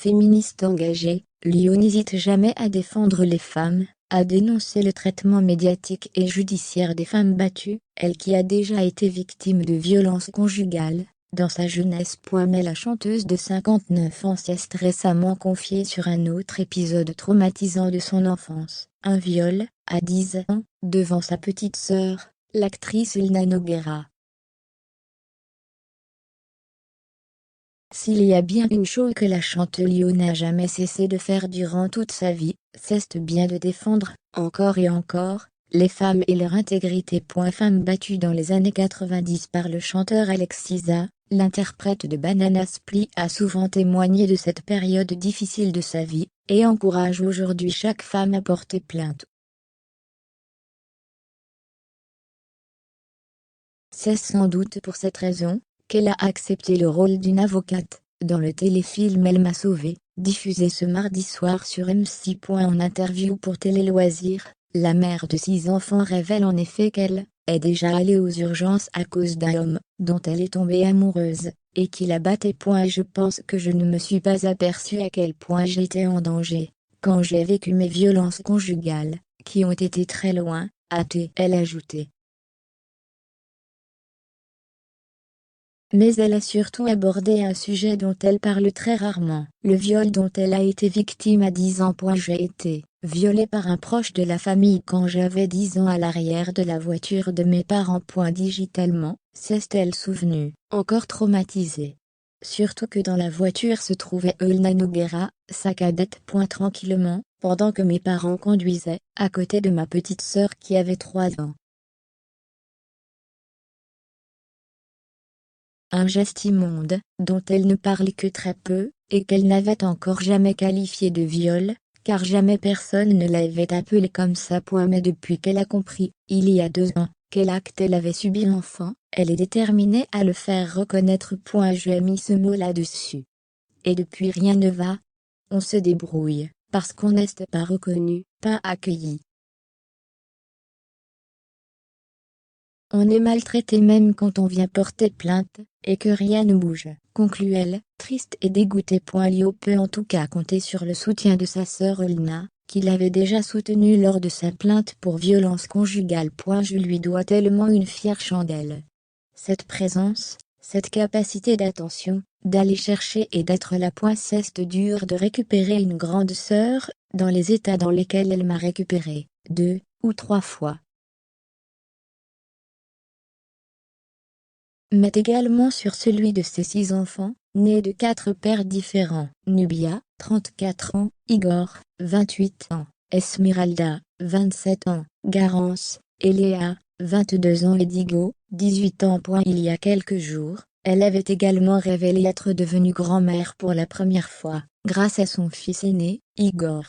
féministe engagée, Lio n'hésite jamais à défendre les femmes, à dénoncer le traitement médiatique et judiciaire des femmes battues, elle qui a déjà été victime de violences conjugales dans sa jeunesse. Mais la chanteuse de 59 ans s'est récemment confiée sur un autre épisode traumatisant de son enfance, un viol, à 10 ans, devant sa petite sœur, l'actrice Elena Nogueira. S'il y a bien une chose que la chanteuse Lio n'a jamais cessé de faire durant toute sa vie, c'est bien de défendre, encore et encore, les femmes et leur intégrité. Femme battue dans les années 90 par le chanteur Alexisa, l'interprète de Banana Split a souvent témoigné de cette période difficile de sa vie, et encourage aujourd'hui chaque femme à porter plainte. C'est sans doute pour cette raison qu'elle a accepté le rôle d'une avocate, dans le téléfilm Elle m'a sauvée, diffusé ce mardi soir sur M6. En interview pour Télé Loisirs, la mère de 6 enfants révèle en effet qu'elle est déjà allée aux urgences à cause d'un homme dont elle est tombée amoureuse, et qui la battait. Je pense que je ne me suis pas aperçue à quel point j'étais en danger quand j'ai vécu mes violences conjugales, qui ont été très loin, a-t-elle ajouté. Mais elle a surtout abordé un sujet dont elle parle très rarement, le viol dont elle a été victime à 10 ans. J'ai été violée par un proche de la famille quand j'avais 10 ans à l'arrière de la voiture de mes parents. Digitalement, s'est-elle souvenue, encore traumatisée. Surtout que dans la voiture se trouvait Elena Nogueira, sa cadette. Tranquillement, pendant que mes parents conduisaient, à côté de ma petite sœur qui avait 3 ans. Un geste immonde, dont elle ne parlait que très peu, et qu'elle n'avait encore jamais qualifié de viol, car jamais personne ne l'avait appelé comme ça. Mais depuis qu'elle a compris, il y a 2 ans, quel acte elle avait subi enfant, elle est déterminée à le faire reconnaître. J'ai mis ce mot là-dessus. Et depuis rien ne va. On se débrouille, parce qu'on n'est pas reconnu, pas accueilli. On est maltraité même quand on vient porter plainte, et que rien ne bouge, conclut-elle, triste et dégoûtée. Lio peut en tout cas compter sur le soutien de sa sœur Elena, qui l'avait déjà soutenue lors de sa plainte pour violence conjugale. Je lui dois tellement une fière chandelle. Cette présence, cette capacité d'attention, d'aller chercher et d'être là. C'est dur de récupérer une grande sœur, dans les états dans lesquels elle m'a récupéré, 2 ou 3 fois. Mais également sur celui de ses 6 enfants, nés de 4 pères différents, Nubia, 34 ans, Igor, 28 ans, Esmeralda, 27 ans, Garance, et Léa, 22 ans et Digo, 18 ans. Il y a quelques jours, elle avait également révélé être devenue grand-mère pour la première fois, grâce à son fils aîné, Igor.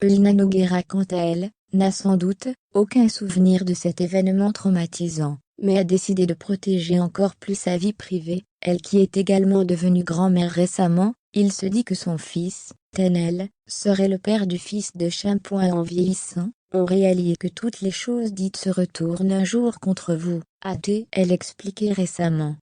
Elena Nogueira quant à elle, n'a sans doute aucun souvenir de cet événement traumatisant, mais a décidé de protéger encore plus sa vie privée. Elle qui est également devenue grand-mère récemment, il se dit que son fils, Tenel, serait le père du fils de Cham. En vieillissant, on réalise que toutes les choses dites se retournent un jour contre vous, a-t-elle expliqué récemment.